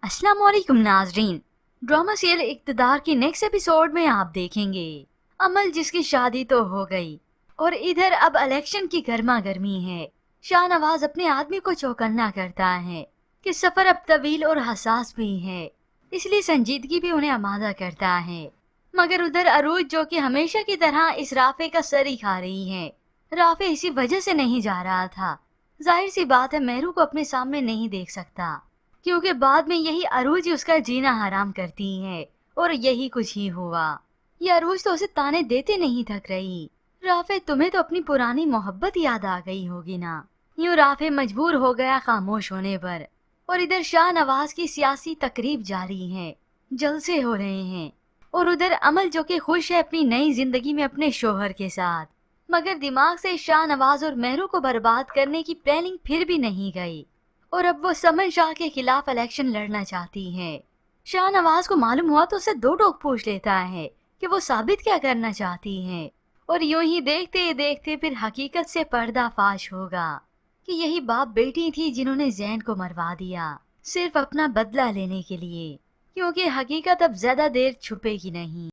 अस्सलाम वालेकुम नाजरीन। ड्रामा सीरियल इक़्तिदार की नेक्स्ट एपिसोड में आप देखेंगे अमल जिसकी शादी तो हो गई और इधर अब इलेक्शन की गर्मा गर्मी है। शाहनवाज अपने आदमी को चौकन्ना करता है कि सफर अब तवील और हसास भी है, इसलिए संजीदगी भी उन्हें आमादा करता है। मगर उधर अरूज जो कि हमेशा की तरह इस राफे का सर ही खा रही है। राफे इसी वजह से नहीं जा रहा था। जाहिर सी बात है मेहरू को अपने सामने नहीं देख सकता, क्योंकि बाद में यही अरूज ही उसका जीना हराम करती है। और यही कुछ ही हुआ। ये अरूज तो उसे ताने देते नहीं थक रही। राफे तुम्हें तो अपनी पुरानी मोहब्बत याद आ गई होगी ना। यूं राफे मजबूर हो गया खामोश होने पर। और इधर शाहनवाज की सियासी तकरीब जारी है, जलसे हो रहे हैं। और उधर अमल जो कि खुश है अपनी नई जिंदगी में अपने शोहर के साथ, मगर दिमाग से शाहनवाज और मेहरू को बर्बाद करने की प्लानिंग फिर भी नहीं गई। और अब वो समन शाह के खिलाफ इलेक्शन लड़ना चाहती है। शाहनवाज को मालूम हुआ तो उसे दो टोक पूछ लेता है कि वो साबित क्या करना चाहती है। और यूं ही देखते देखते फिर हकीकत से पर्दाफाश होगा कि यही बाप बेटी थी जिन्होंने जैन को मरवा दिया, सिर्फ अपना बदला लेने के लिए, क्योंकि हकीकत अब ज्यादा देर छुपेगी नहीं।